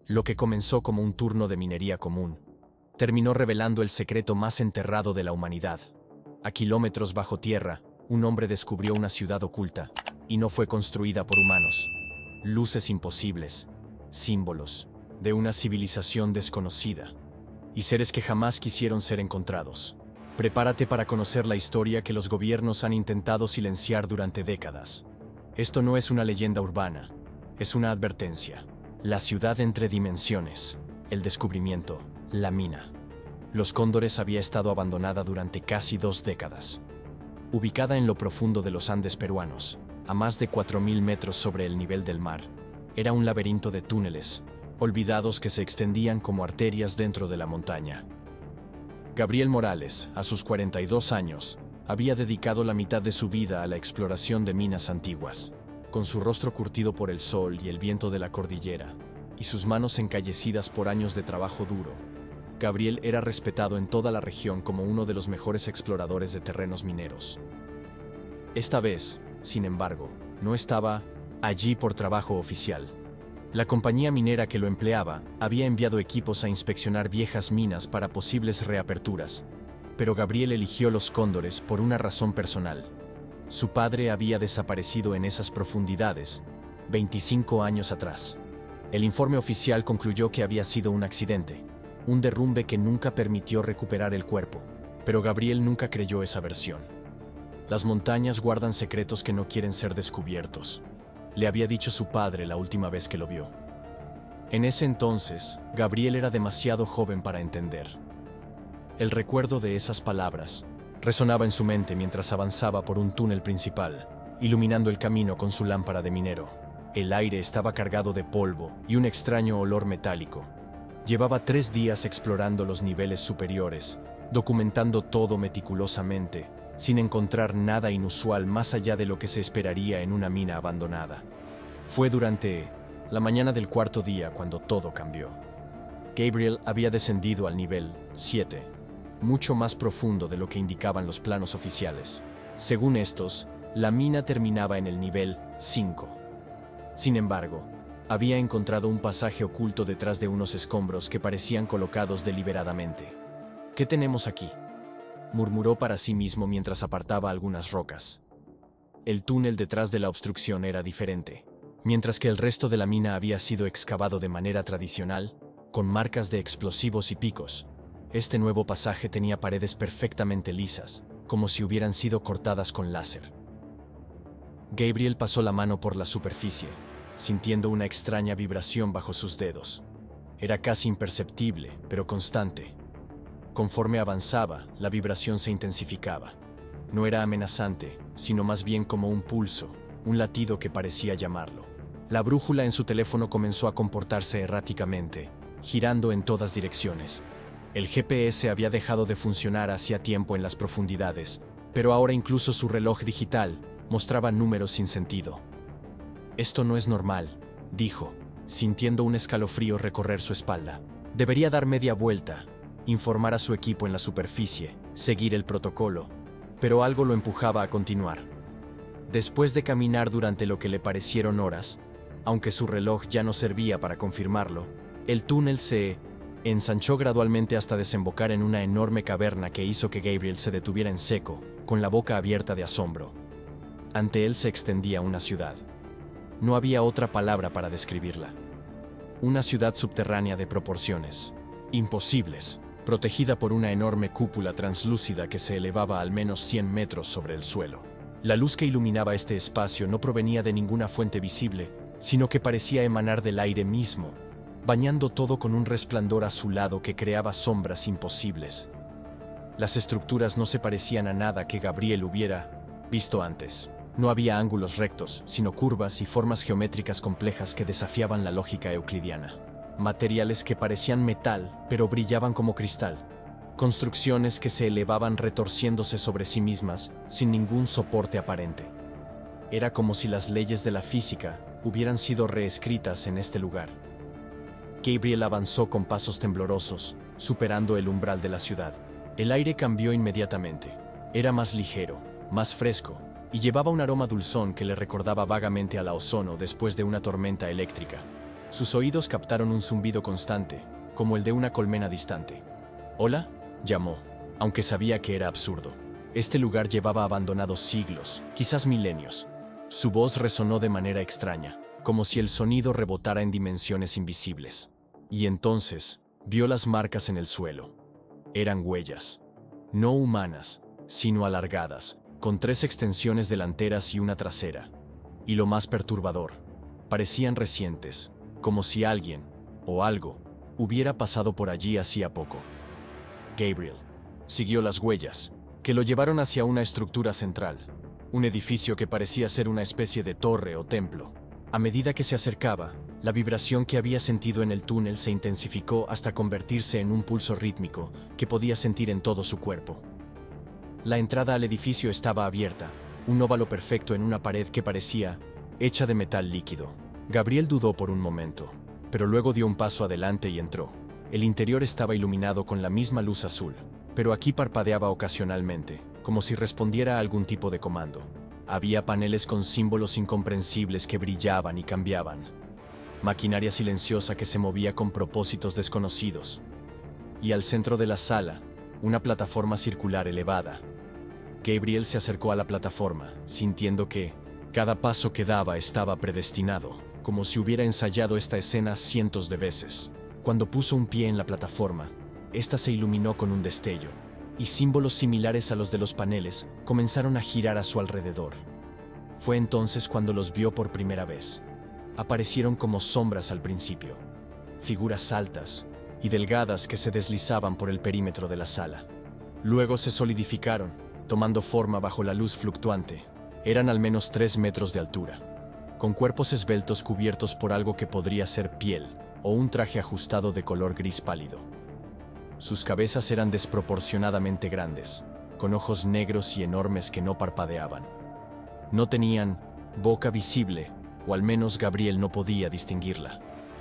Lo que comenzó como un turno de minería común, terminó revelando el secreto más enterrado de la humanidad. A kilómetros bajo tierra, un hombre descubrió una ciudad oculta, y no fue construida por humanos. Luces imposibles, símbolos de una civilización desconocida, y seres que jamás quisieron ser encontrados. Prepárate para conocer la historia que los gobiernos han intentado silenciar durante décadas. Esto no es una leyenda urbana, es una advertencia. La ciudad entre dimensiones, el descubrimiento, la mina. Los Cóndores había estado abandonada durante casi 2 décadas. Ubicada en lo profundo de los Andes peruanos, a más de 4.000 metros sobre el nivel del mar, era un laberinto de túneles, olvidados que se extendían como arterias dentro de la montaña. Gabriel Morales, a sus 42 años, había dedicado la mitad de su vida a la exploración de minas antiguas. Con su rostro curtido por el sol y el viento de la cordillera, y sus manos encallecidas por años de trabajo duro, Gabriel era respetado en toda la región como uno de los mejores exploradores de terrenos mineros. Esta vez, sin embargo, no estaba allí por trabajo oficial. La compañía minera que lo empleaba había enviado equipos a inspeccionar viejas minas para posibles reaperturas, pero Gabriel eligió los Cóndores por una razón personal. Su padre había desaparecido en esas profundidades 25 años atrás. El informe oficial concluyó que había sido un accidente, un derrumbe que nunca permitió recuperar el cuerpo, pero Gabriel nunca creyó esa versión. Las montañas guardan secretos que no quieren ser descubiertos, le había dicho su padre la última vez que lo vio. En ese entonces, Gabriel era demasiado joven para entender. El recuerdo de esas palabras resonaba en su mente mientras avanzaba por un túnel principal, iluminando el camino con su lámpara de minero. El aire estaba cargado de polvo y un extraño olor metálico. Llevaba 3 días explorando los niveles superiores, documentando todo meticulosamente, sin encontrar nada inusual más allá de lo que se esperaría en una mina abandonada. Fue durante la mañana del 4.º día cuando todo cambió. Gabriel había descendido al nivel 7. Mucho más profundo de lo que indicaban los planos oficiales. Según estos, la mina terminaba en el nivel 5. Sin embargo, había encontrado un pasaje oculto detrás de unos escombros que parecían colocados deliberadamente. ¿Qué tenemos aquí?, murmuró para sí mismo mientras apartaba algunas rocas. El túnel detrás de la obstrucción era diferente. Mientras que el resto de la mina había sido excavado de manera tradicional, con marcas de explosivos y picos, este nuevo pasaje tenía paredes perfectamente lisas, como si hubieran sido cortadas con láser. Gabriel pasó la mano por la superficie, sintiendo una extraña vibración bajo sus dedos. Era casi imperceptible, pero constante. Conforme avanzaba, la vibración se intensificaba. No era amenazante, sino más bien como un pulso, un latido que parecía llamarlo. La brújula en su teléfono comenzó a comportarse erráticamente, girando en todas direcciones. El GPS había dejado de funcionar hacía tiempo en las profundidades, pero ahora incluso su reloj digital mostraba números sin sentido. «Esto no es normal», dijo, sintiendo un escalofrío recorrer su espalda. Debería dar media vuelta, informar a su equipo en la superficie, seguir el protocolo, pero algo lo empujaba a continuar. Después de caminar durante lo que le parecieron horas, aunque su reloj ya no servía para confirmarlo, el túnel se ensanchó gradualmente hasta desembocar en una enorme caverna que hizo que Gabriel se detuviera en seco, con la boca abierta de asombro. Ante él se extendía una ciudad. No había otra palabra para describirla. Una ciudad subterránea de proporciones imposibles, protegida por una enorme cúpula translúcida que se elevaba al menos 100 metros sobre el suelo. La luz que iluminaba este espacio no provenía de ninguna fuente visible, sino que parecía emanar del aire mismo, bañando todo con un resplandor azulado que creaba sombras imposibles. Las estructuras no se parecían a nada que Gabriel hubiera visto antes. No había ángulos rectos, sino curvas y formas geométricas complejas que desafiaban la lógica euclidiana. Materiales que parecían metal, pero brillaban como cristal. Construcciones que se elevaban retorciéndose sobre sí mismas, sin ningún soporte aparente. Era como si las leyes de la física hubieran sido reescritas en este lugar. Gabriel avanzó con pasos temblorosos, superando el umbral de la ciudad. El aire cambió inmediatamente. Era más ligero, más fresco, y llevaba un aroma dulzón que le recordaba vagamente a la ozono después de una tormenta eléctrica. Sus oídos captaron un zumbido constante, como el de una colmena distante. «¿Hola?», llamó, aunque sabía que era absurdo. Este lugar llevaba abandonado siglos, quizás milenios. Su voz resonó de manera extraña, como si el sonido rebotara en dimensiones invisibles. Y entonces, vio las marcas en el suelo. Eran huellas. No humanas, sino alargadas, con 3 extensiones delanteras y una trasera. Y lo más perturbador, parecían recientes, como si alguien, o algo, hubiera pasado por allí hacía poco. Gabriel siguió las huellas, que lo llevaron hacia una estructura central, un edificio que parecía ser una especie de torre o templo. A medida que se acercaba, la vibración que había sentido en el túnel se intensificó hasta convertirse en un pulso rítmico que podía sentir en todo su cuerpo. La entrada al edificio estaba abierta, un óvalo perfecto en una pared que parecía hecha de metal líquido. Gabriel dudó por un momento, pero luego dio un paso adelante y entró. El interior estaba iluminado con la misma luz azul, pero aquí parpadeaba ocasionalmente, como si respondiera a algún tipo de comando. Había paneles con símbolos incomprensibles que brillaban y cambiaban. Maquinaria silenciosa que se movía con propósitos desconocidos. Y al centro de la sala, una plataforma circular elevada. Gabriel se acercó a la plataforma, sintiendo que cada paso que daba estaba predestinado, como si hubiera ensayado esta escena cientos de veces. Cuando puso un pie en la plataforma, esta se iluminó con un destello, y símbolos similares a los de los paneles comenzaron a girar a su alrededor. Fue entonces cuando los vio por primera vez. Aparecieron como sombras al principio, figuras altas y delgadas que se deslizaban por el perímetro de la sala. Luego se solidificaron, tomando forma bajo la luz fluctuante. Eran al menos 3 metros de altura, con cuerpos esbeltos cubiertos por algo que podría ser piel o un traje ajustado de color gris pálido. Sus cabezas eran desproporcionadamente grandes, con ojos negros y enormes que no parpadeaban. No tenían boca visible, o al menos Gabriel no podía distinguirla.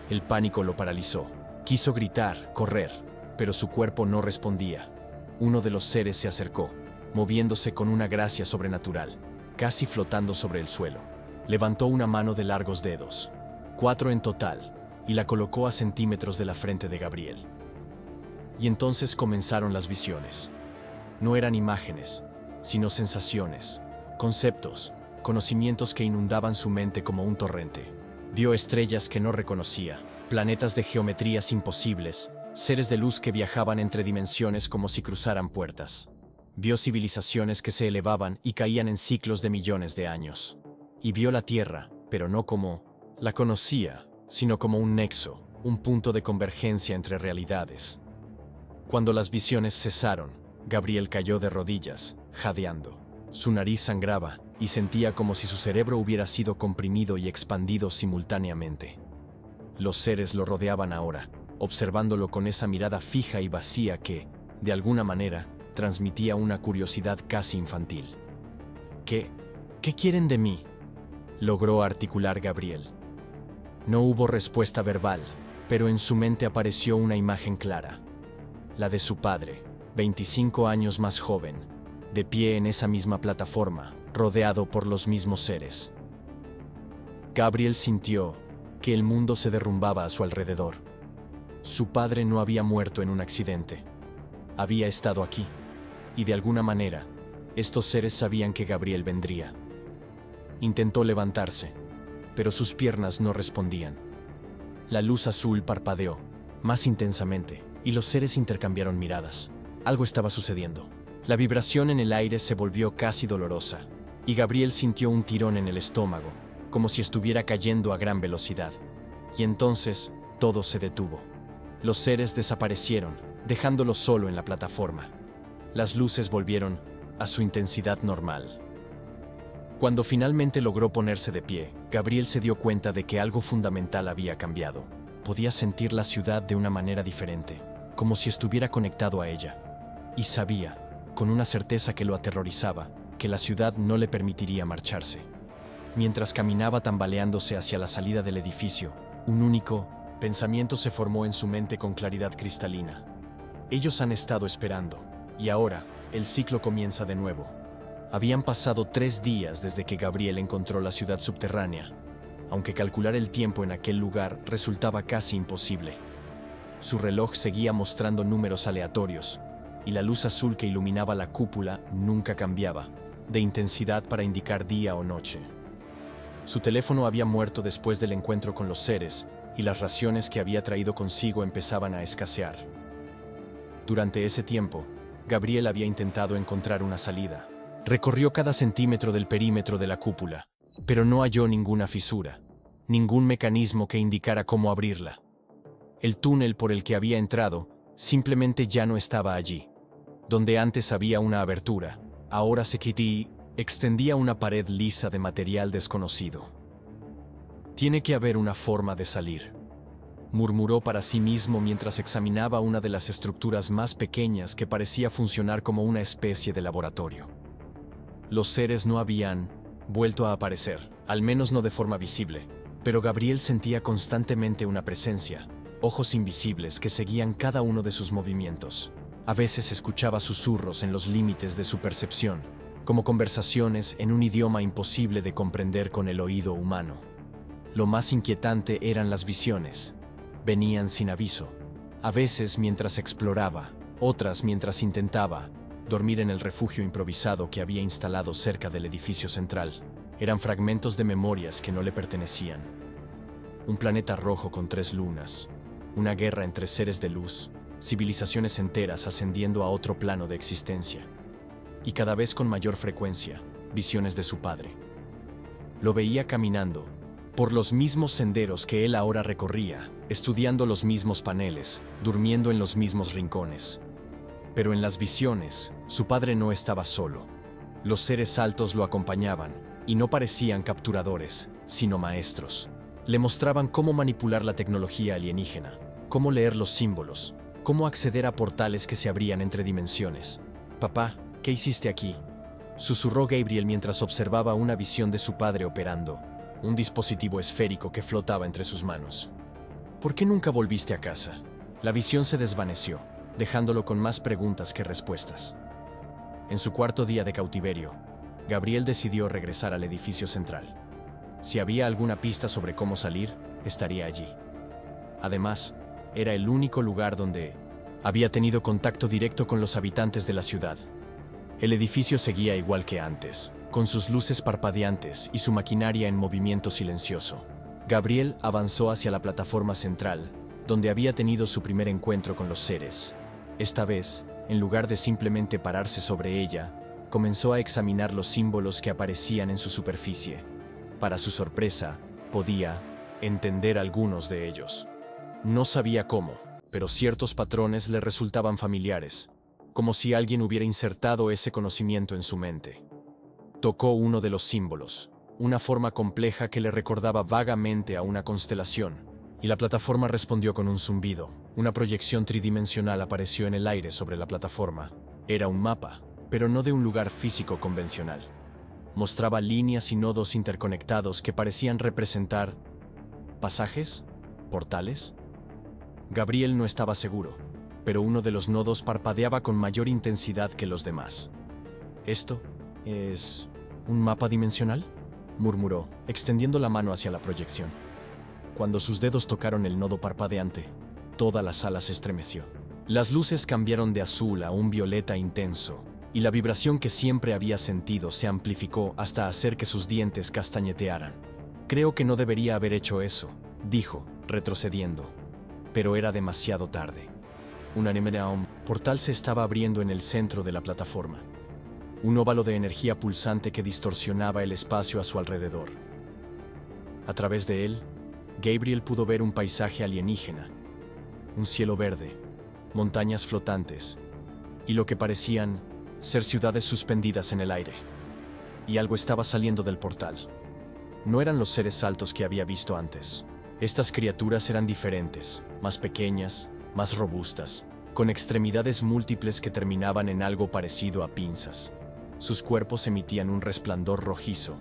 El pánico lo paralizó. Quiso gritar, correr, pero su cuerpo no respondía. Uno de los seres se acercó, moviéndose con una gracia sobrenatural, casi flotando sobre el suelo. Levantó una mano de largos dedos, 4 en total, y la colocó a centímetros de la frente de Gabriel. Y entonces comenzaron las visiones. No eran imágenes, sino sensaciones, conceptos, conocimientos que inundaban su mente como un torrente. Vio estrellas que no reconocía, planetas de geometrías imposibles, seres de luz que viajaban entre dimensiones como si cruzaran puertas. Vio civilizaciones que se elevaban y caían en ciclos de millones de años. Y vio la Tierra, pero no como la conocía, sino como un nexo, un punto de convergencia entre realidades. Cuando las visiones cesaron, Gabriel cayó de rodillas, jadeando. Su nariz sangraba y sentía como si su cerebro hubiera sido comprimido y expandido simultáneamente. Los seres lo rodeaban ahora, observándolo con esa mirada fija y vacía que, de alguna manera, transmitía una curiosidad casi infantil. ¿Qué quieren de mí?, logró articular Gabriel. No hubo respuesta verbal, pero en su mente apareció una imagen clara. La de su padre, 25 años más joven, de pie en esa misma plataforma, rodeado por los mismos seres. Gabriel sintió que el mundo se derrumbaba a su alrededor. Su padre no había muerto en un accidente. Había estado aquí, y de alguna manera, estos seres sabían que Gabriel vendría. Intentó levantarse, pero sus piernas no respondían. La luz azul parpadeó, más intensamente, y los seres intercambiaron miradas. Algo estaba sucediendo. La vibración en el aire se volvió casi dolorosa, y Gabriel sintió un tirón en el estómago, como si estuviera cayendo a gran velocidad. Y entonces, todo se detuvo. Los seres desaparecieron, dejándolo solo en la plataforma. Las luces volvieron a su intensidad normal. Cuando finalmente logró ponerse de pie, Gabriel se dio cuenta de que algo fundamental había cambiado. Podía sentir la ciudad de una manera diferente, como si estuviera conectado a ella. Y sabía, con una certeza que lo aterrorizaba, que la ciudad no le permitiría marcharse. Mientras caminaba tambaleándose hacia la salida del edificio, un único pensamiento se formó en su mente con claridad cristalina. Ellos han estado esperando, y ahora, el ciclo comienza de nuevo. Habían pasado 3 días desde que Gabriel encontró la ciudad subterránea. aunque calcular el tiempo en aquel lugar resultaba casi imposible. Su reloj seguía mostrando números aleatorios, y la luz azul que iluminaba la cúpula nunca cambiaba, de intensidad para indicar día o noche. Su teléfono había muerto después del encuentro con los seres, y las raciones que había traído consigo empezaban a escasear. Durante ese tiempo, Gabriel había intentado encontrar una salida. Recorrió cada centímetro del perímetro de la cúpula, pero no halló ninguna fisura, ningún mecanismo que indicara cómo abrirla. El túnel por el que había entrado simplemente ya no estaba allí. Donde antes había una abertura, ahora se extendía una pared lisa de material desconocido. «Tiene que haber una forma de salir», murmuró para sí mismo mientras examinaba una de las estructuras más pequeñas que parecía funcionar como una especie de laboratorio. Los seres no habían vuelto a aparecer, al menos no de forma visible, pero Gabriel sentía constantemente una presencia, ojos invisibles que seguían cada uno de sus movimientos. A veces escuchaba susurros en los límites de su percepción, como conversaciones en un idioma imposible de comprender con el oído humano. Lo más inquietante eran las visiones. Venían sin aviso, a veces mientras exploraba, otras mientras intentaba dormir en el refugio improvisado que había instalado cerca del edificio central. Eran fragmentos de memorias que no le pertenecían. Un planeta rojo con 3 lunas, una guerra entre seres de luz, civilizaciones enteras ascendiendo a otro plano de existencia. Y cada vez con mayor frecuencia, visiones de su padre. Lo veía caminando por los mismos senderos que él ahora recorría, estudiando los mismos paneles, durmiendo en los mismos rincones. Pero en las visiones, su padre no estaba solo. Los seres altos lo acompañaban, y no parecían capturadores, sino maestros. Le mostraban cómo manipular la tecnología alienígena, cómo leer los símbolos, cómo acceder a portales que se abrían entre dimensiones. «Papá, ¿qué hiciste aquí?», susurró Gabriel mientras observaba una visión de su padre operando, un dispositivo esférico que flotaba entre sus manos. «¿Por qué nunca volviste a casa?». La visión se desvaneció, dejándolo con más preguntas que respuestas. En su 4.º día de cautiverio, Gabriel decidió regresar al edificio central. Si había alguna pista sobre cómo salir, estaría allí. Además, era el único lugar donde había tenido contacto directo con los habitantes de la ciudad. El edificio seguía igual que antes, con sus luces parpadeantes y su maquinaria en movimiento silencioso. Gabriel avanzó hacia la plataforma central, donde había tenido su primer encuentro con los seres. Esta vez, en lugar de simplemente pararse sobre ella, comenzó a examinar los símbolos que aparecían en su superficie. Para su sorpresa, podía entender algunos de ellos. No sabía cómo, pero ciertos patrones le resultaban familiares, como si alguien hubiera insertado ese conocimiento en su mente. Tocó uno de los símbolos, una forma compleja que le recordaba vagamente a una constelación, y la plataforma respondió con un zumbido. Una proyección tridimensional apareció en el aire sobre la plataforma. Era un mapa, pero no de un lugar físico convencional. Mostraba líneas y nodos interconectados que parecían representar pasajes, portales. Gabriel no estaba seguro, pero uno de los nodos parpadeaba con mayor intensidad que los demás. «¿Esto es un mapa dimensional?», murmuró, extendiendo la mano hacia la proyección. Cuando sus dedos tocaron el nodo parpadeante, toda la sala se estremeció. Las luces cambiaron de azul a un violeta intenso, y la vibración que siempre había sentido se amplificó hasta hacer que sus dientes castañetearan. «Creo que no debería haber hecho eso», dijo, retrocediendo. Pero era demasiado tarde. Un portal se estaba abriendo en el centro de la plataforma. Un óvalo de energía pulsante que distorsionaba el espacio a su alrededor. A través de él, Gabriel pudo ver un paisaje alienígena, un cielo verde, montañas flotantes, y lo que parecían ser ciudades suspendidas en el aire. Y algo estaba saliendo del portal. No eran los seres altos que había visto antes. Estas criaturas eran diferentes, más pequeñas, más robustas, con extremidades múltiples que terminaban en algo parecido a pinzas. Sus cuerpos emitían un resplandor rojizo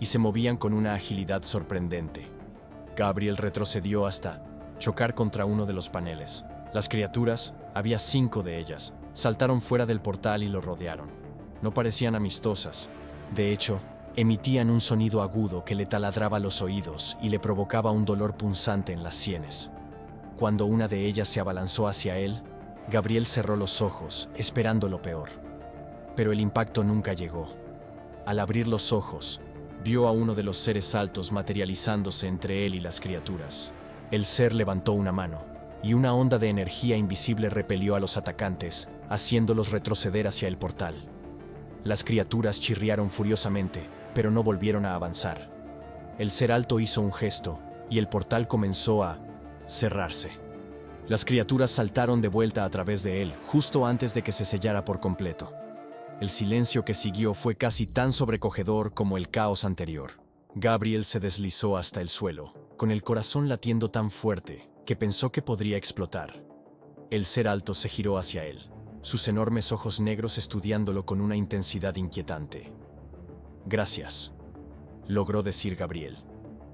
y se movían con una agilidad sorprendente. Gabriel retrocedió hasta chocar contra uno de los paneles. Las criaturas, había 5 de ellas, saltaron fuera del portal y lo rodearon. No parecían amistosas. De hecho, Emitían un sonido agudo que le taladraba los oídos y le provocaba un dolor punzante en las sienes. Cuando una de ellas se abalanzó hacia él, Gabriel cerró los ojos, esperando lo peor. Pero el impacto nunca llegó. Al abrir los ojos, vio a uno de los seres altos materializándose entre él y las criaturas. El ser levantó una mano, y una onda de energía invisible repelió a los atacantes, haciéndolos retroceder hacia el portal. Las criaturas chirriaron furiosamente, pero no volvieron a avanzar. El ser alto hizo un gesto, y el portal comenzó a cerrarse. Las criaturas saltaron de vuelta a través de él, justo antes de que se sellara por completo. El silencio que siguió fue casi tan sobrecogedor como el caos anterior. Gabriel se deslizó hasta el suelo, con el corazón latiendo tan fuerte que pensó que podría explotar. El ser alto se giró hacia él, sus enormes ojos negros estudiándolo con una intensidad inquietante. «Gracias», logró decir Gabriel.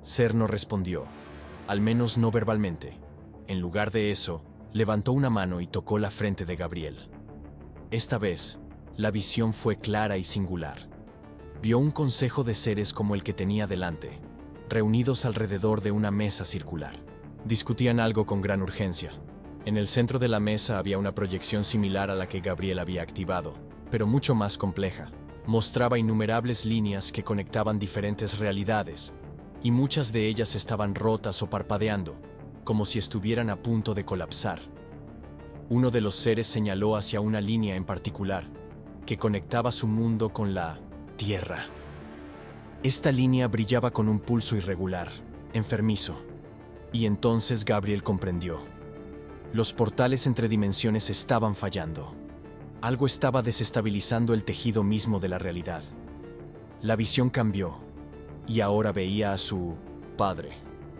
Ser no respondió, al menos no verbalmente. En lugar de eso, levantó una mano y tocó la frente de Gabriel. Esta vez, la visión fue clara y singular. Vio un consejo de seres como el que tenía delante, reunidos alrededor de una mesa circular. Discutían algo con gran urgencia. En el centro de la mesa había una proyección similar a la que Gabriel había activado, pero mucho más compleja. Mostraba innumerables líneas que conectaban diferentes realidades, y muchas de ellas estaban rotas o parpadeando, como si estuvieran a punto de colapsar. Uno de los seres señaló hacia una línea en particular, que conectaba su mundo con la Tierra. Esta línea brillaba con un pulso irregular, enfermizo, y entonces Gabriel comprendió. Los portales entre dimensiones estaban fallando. Algo estaba desestabilizando el tejido mismo de la realidad. La visión cambió, y ahora veía a su padre.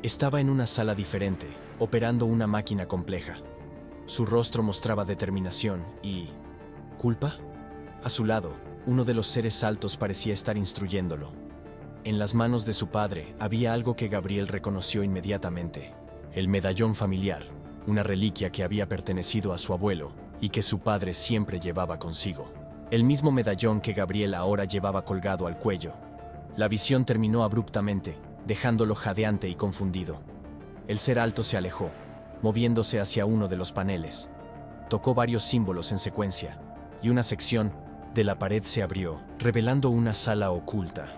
Estaba en una sala diferente, operando una máquina compleja. Su rostro mostraba determinación y ¿culpa? A su lado, uno de los seres altos parecía estar instruyéndolo. En las manos de su padre había algo que Gabriel reconoció inmediatamente: el medallón familiar, una reliquia que había pertenecido a su abuelo y que su padre siempre llevaba consigo. El mismo medallón que Gabriel ahora llevaba colgado al cuello. La visión terminó abruptamente, dejándolo jadeante y confundido. El ser alto se alejó, moviéndose hacia uno de los paneles. Tocó varios símbolos en secuencia, y una sección de la pared se abrió, revelando una sala oculta.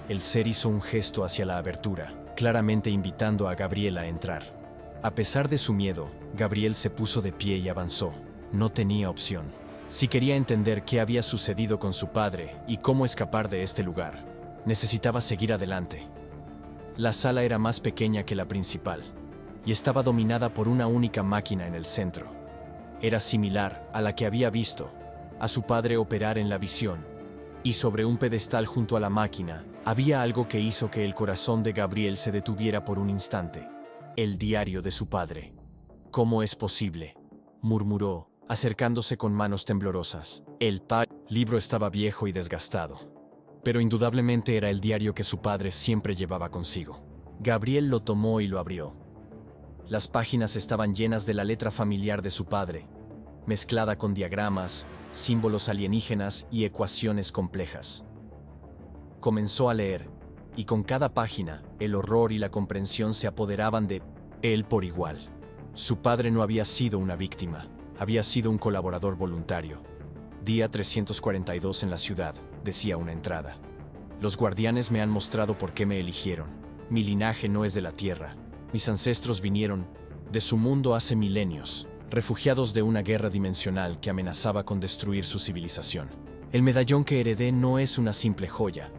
El ser hizo un gesto hacia la abertura, claramente invitando a Gabriel a entrar. A pesar de su miedo, Gabriel se puso de pie y avanzó. No tenía opción. Si quería entender qué había sucedido con su padre y cómo escapar de este lugar, necesitaba seguir adelante. La sala era más pequeña que la principal, y estaba dominada por una única máquina en el centro. Era similar a la que había visto a su padre operar en la visión, y sobre un pedestal junto a la máquina había algo que hizo que el corazón de Gabriel se detuviera por un instante: el diario de su padre. «¿Cómo es posible?», murmuró, acercándose con manos temblorosas. El libro estaba viejo y desgastado, pero indudablemente era el diario que su padre siempre llevaba consigo. Gabriel lo tomó y lo abrió. Las páginas estaban llenas de la letra familiar de su padre, mezclada con diagramas, símbolos alienígenas y ecuaciones complejas. Comenzó a leer, y con cada página, el horror y la comprensión se apoderaban de él por igual. Su padre no había sido una víctima, había sido un colaborador voluntario. Día 342 en la ciudad, decía una entrada. Los guardianes me han mostrado por qué me eligieron. Mi linaje no es de la Tierra. Mis ancestros vinieron de su mundo hace milenios, refugiados de una guerra dimensional que amenazaba con destruir su civilización. El medallón que heredé no es una simple joya,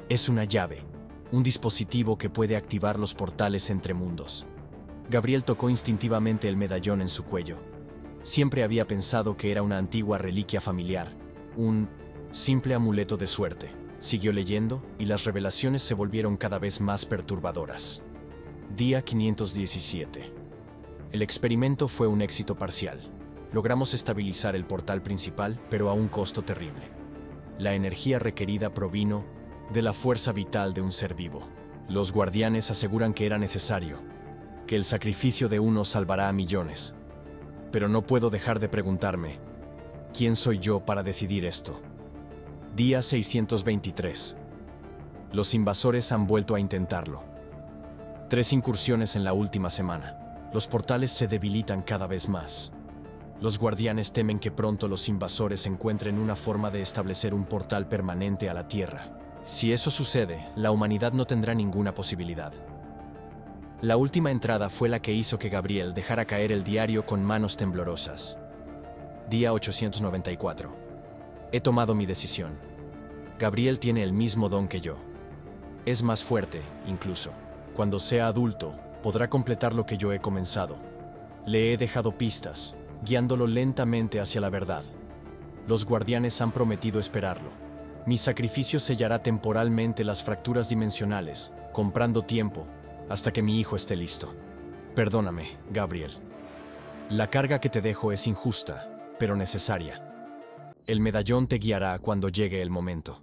es una llave, un dispositivo que puede activar los portales entre mundos. Gabriel tocó instintivamente el medallón en su cuello. Siempre había pensado que era una antigua reliquia familiar, un simple amuleto de suerte. Siguió leyendo, y las revelaciones se volvieron cada vez más perturbadoras. Día 517. El experimento fue un éxito parcial. Logramos estabilizar el portal principal, pero a un costo terrible. La energía requerida provino de la fuerza vital de un ser vivo. Los guardianes aseguran que era necesario, que el sacrificio de uno salvará a millones. Pero no puedo dejar de preguntarme, ¿quién soy yo para decidir esto? Día 623. Los invasores han vuelto a intentarlo. 3 incursiones en la última semana. Los portales se debilitan cada vez más. Los guardianes temen que pronto los invasores encuentren una forma de establecer un portal permanente a la Tierra. Si eso sucede, la humanidad no tendrá ninguna posibilidad. La última entrada fue la que hizo que Gabriel dejara caer el diario con manos temblorosas. Día 894. He tomado mi decisión. Gabriel tiene el mismo don que yo. Es más fuerte, incluso. Cuando sea adulto, podrá completar lo que yo he comenzado. Le he dejado pistas, guiándolo lentamente hacia la verdad. Los guardianes han prometido esperarlo. Mi sacrificio sellará temporalmente las fracturas dimensionales, comprando tiempo, hasta que mi hijo esté listo. Perdóname, Gabriel. La carga que te dejo es injusta, pero necesaria. El medallón te guiará cuando llegue el momento.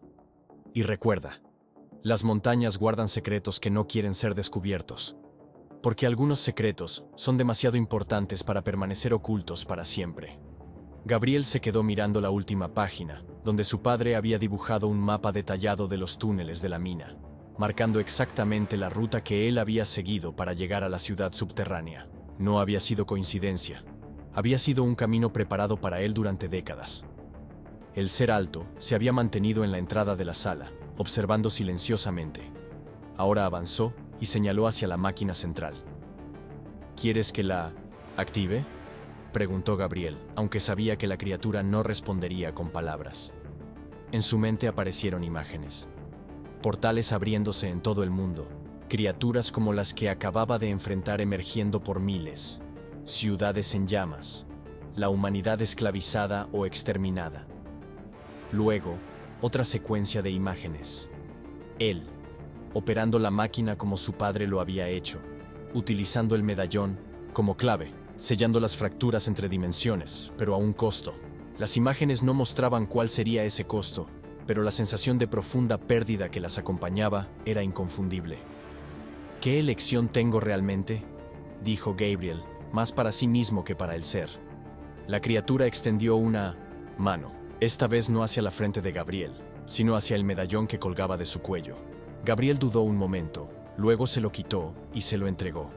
Y recuerda, las montañas guardan secretos que no quieren ser descubiertos. Porque algunos secretos son demasiado importantes para permanecer ocultos para siempre. Gabriel se quedó mirando la última página, donde su padre había dibujado un mapa detallado de los túneles de la mina, marcando exactamente la ruta que él había seguido para llegar a la ciudad subterránea. No había sido coincidencia. Había sido un camino preparado para él durante décadas. El ser alto se había mantenido en la entrada de la sala, observando silenciosamente. Ahora avanzó y señaló hacia la máquina central. ¿Quieres que la active?, preguntó Gabriel, aunque sabía que la criatura no respondería con palabras. En su mente aparecieron imágenes. Portales abriéndose en todo el mundo, criaturas como las que acababa de enfrentar emergiendo por miles, ciudades en llamas, la humanidad esclavizada o exterminada. Luego, otra secuencia de imágenes. Él, operando la máquina como su padre lo había hecho, utilizando el medallón como clave, sellando las fracturas entre dimensiones, pero a un costo. Las imágenes no mostraban cuál sería ese costo, pero la sensación de profunda pérdida que las acompañaba era inconfundible. ¿Qué elección tengo realmente?, dijo Gabriel, más para sí mismo que para el ser. La criatura extendió una mano, esta vez no hacia la frente de Gabriel, sino hacia el medallón que colgaba de su cuello. Gabriel dudó un momento, luego se lo quitó y se lo entregó.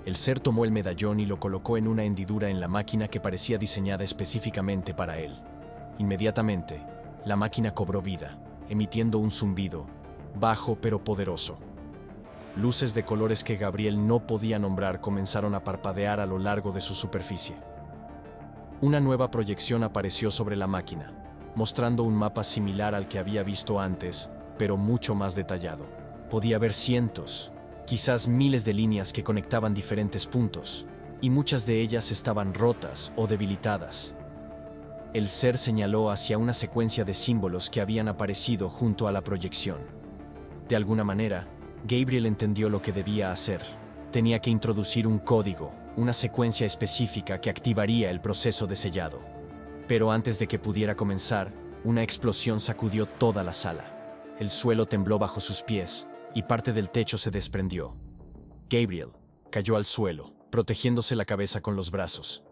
El ser tomó el medallón y lo colocó en una hendidura en la máquina que parecía diseñada específicamente para él. Inmediatamente, la máquina cobró vida, emitiendo un zumbido, bajo pero poderoso. Luces de colores que Gabriel no podía nombrar comenzaron a parpadear a lo largo de su superficie. Una nueva proyección apareció sobre la máquina, mostrando un mapa similar al que había visto antes, pero mucho más detallado. Podía ver cientos, quizás miles de líneas que conectaban diferentes puntos, y muchas de ellas estaban rotas o debilitadas. El ser señaló hacia una secuencia de símbolos que habían aparecido junto a la proyección. De alguna manera, Gabriel entendió lo que debía hacer. Tenía que introducir un código, una secuencia específica que activaría el proceso de sellado. Pero antes de que pudiera comenzar, una explosión sacudió toda la sala. El suelo tembló bajo sus pies, y parte del techo se desprendió. Gabriel cayó al suelo, protegiéndose la cabeza con los brazos.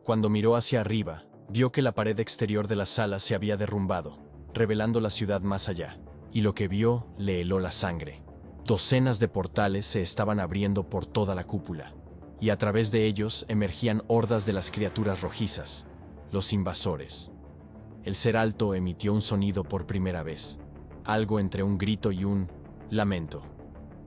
Cuando miró hacia arriba, vio que la pared exterior de la sala se había derrumbado, revelando la ciudad más allá, y lo que vio le heló la sangre. Docenas de portales se estaban abriendo por toda la cúpula, y a través de ellos emergían hordas de las criaturas rojizas, los invasores. El ser alto emitió un sonido por primera vez, algo entre un grito y un lamento.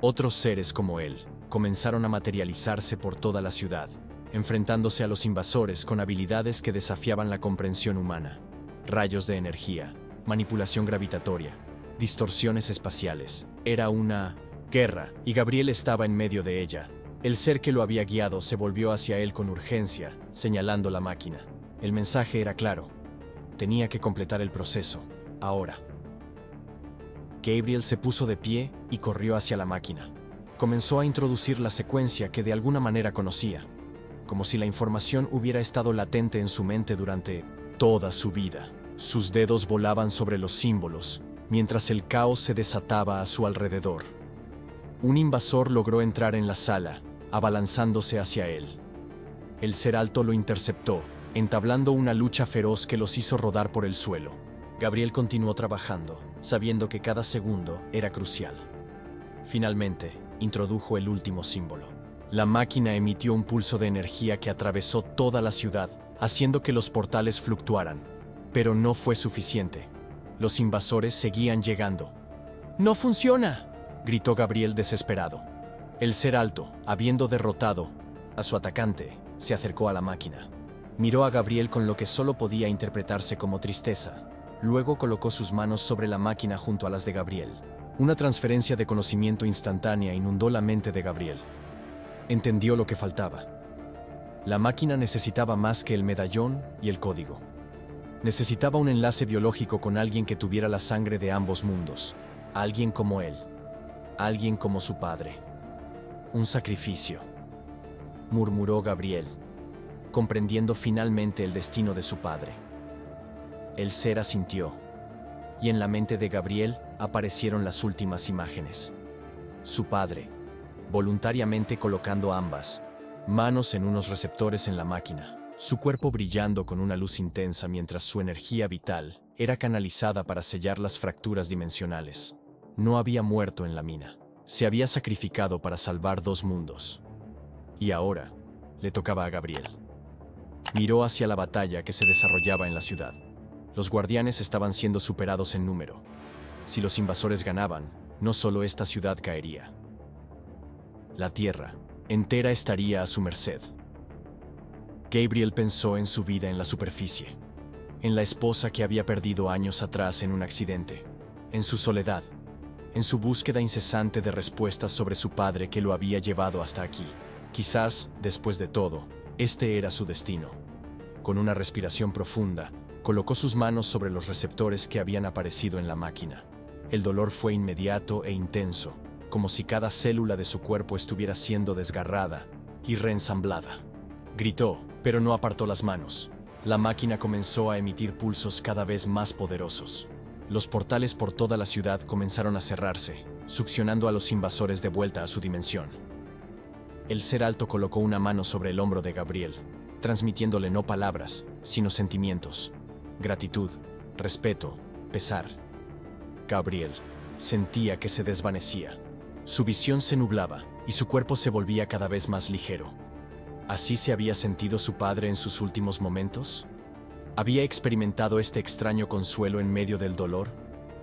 Otros seres como él comenzaron a materializarse por toda la ciudad, enfrentándose a los invasores con habilidades que desafiaban la comprensión humana. Rayos de energía, manipulación gravitatoria, distorsiones espaciales. Era una guerra, y Gabriel estaba en medio de ella. El ser que lo había guiado se volvió hacia él con urgencia, señalando la máquina. El mensaje era claro. Tenía que completar el proceso, ahora. Gabriel se puso de pie y corrió hacia la máquina. Comenzó a introducir la secuencia que de alguna manera conocía, como si la información hubiera estado latente en su mente durante toda su vida. Sus dedos volaban sobre los símbolos, mientras el caos se desataba a su alrededor. Un invasor logró entrar en la sala, abalanzándose hacia él. El ser alto lo interceptó, entablando una lucha feroz que los hizo rodar por el suelo. Gabriel continuó trabajando, sabiendo que cada segundo era crucial. Finalmente, introdujo el último símbolo. La máquina emitió un pulso de energía que atravesó toda la ciudad, haciendo que los portales fluctuaran. Pero no fue suficiente. Los invasores seguían llegando. ¡No funciona!, gritó Gabriel desesperado. El ser alto, habiendo derrotado a su atacante, se acercó a la máquina. Miró a Gabriel con lo que solo podía interpretarse como tristeza. Luego colocó sus manos sobre la máquina junto a las de Gabriel. Una transferencia de conocimiento instantánea inundó la mente de Gabriel. Entendió lo que faltaba. La máquina necesitaba más que el medallón y el código. Necesitaba un enlace biológico con alguien que tuviera la sangre de ambos mundos. Alguien como él. Alguien como su padre. Un sacrificio, murmuró Gabriel, comprendiendo finalmente el destino de su padre. El ser asintió, y en la mente de Gabriel aparecieron las últimas imágenes. Su padre, voluntariamente colocando ambas manos en unos receptores en la máquina, su cuerpo brillando con una luz intensa mientras su energía vital era canalizada para sellar las fracturas dimensionales. No había muerto en la mina. Se había sacrificado para salvar dos mundos. Y ahora le tocaba a Gabriel. Miró hacia la batalla que se desarrollaba en la ciudad. Los guardianes estaban siendo superados en número. Si los invasores ganaban, no solo esta ciudad caería. La tierra entera estaría a su merced. Gabriel pensó en su vida en la superficie, en la esposa que había perdido años atrás en un accidente, en su soledad, en su búsqueda incesante de respuestas sobre su padre que lo había llevado hasta aquí. Quizás, después de todo, este era su destino. Con una respiración profunda, colocó sus manos sobre los receptores que habían aparecido en la máquina. El dolor fue inmediato e intenso, como si cada célula de su cuerpo estuviera siendo desgarrada y reensamblada. Gritó, pero no apartó las manos. La máquina comenzó a emitir pulsos cada vez más poderosos. Los portales por toda la ciudad comenzaron a cerrarse, succionando a los invasores de vuelta a su dimensión. El ser alto colocó una mano sobre el hombro de Gabriel, transmitiéndole no palabras, sino sentimientos. Gratitud, respeto, pesar. Gabriel sentía que se desvanecía. Su visión se nublaba y su cuerpo se volvía cada vez más ligero. ¿Así se había sentido su padre en sus últimos momentos? ¿Había experimentado este extraño consuelo en medio del dolor?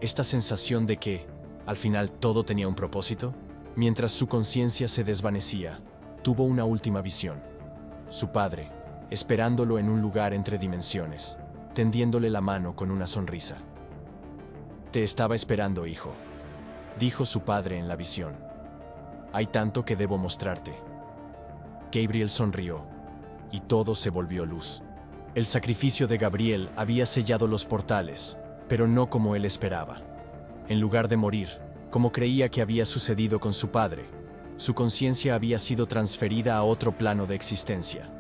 ¿Esta sensación de que, al final, todo tenía un propósito? Mientras su conciencia se desvanecía, tuvo una última visión. Su padre, esperándolo en un lugar entre dimensiones, tendiéndole la mano con una sonrisa. «Te estaba esperando, hijo», dijo su padre en la visión. «Hay tanto que debo mostrarte». Gabriel sonrió, y todo se volvió luz. El sacrificio de Gabriel había sellado los portales, pero no como él esperaba. En lugar de morir, como creía que había sucedido con su padre, su conciencia había sido transferida a otro plano de existencia,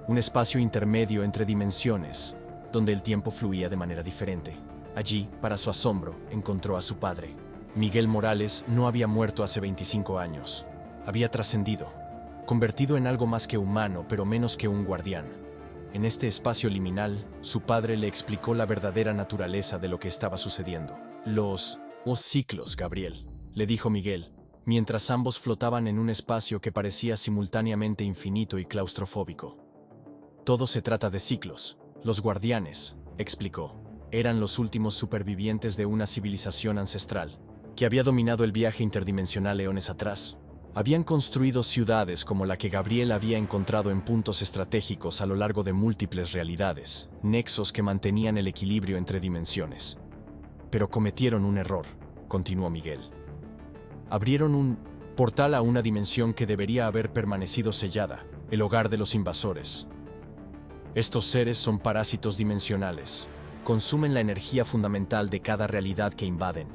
un espacio intermedio entre dimensiones, donde el tiempo fluía de manera diferente. Allí, para su asombro, encontró a su padre. Miguel Morales no había muerto hace 25 años. Había trascendido, convertido en algo más que humano, pero menos que un guardián. En este espacio liminal, su padre le explicó la verdadera naturaleza de lo que estaba sucediendo. Los ciclos, Gabriel, le dijo Miguel, mientras ambos flotaban en un espacio que parecía simultáneamente infinito y claustrofóbico. Todo se trata de ciclos. Los guardianes, explicó, eran los últimos supervivientes de una civilización ancestral, que había dominado el viaje interdimensional eones atrás. Habían construido ciudades como la que Gabriel había encontrado en puntos estratégicos a lo largo de múltiples realidades, nexos que mantenían el equilibrio entre dimensiones. Pero cometieron un error, continuó Miguel. Abrieron un portal a una dimensión que debería haber permanecido sellada, el hogar de los invasores. Estos seres son parásitos dimensionales. Consumen la energía fundamental de cada realidad que invaden,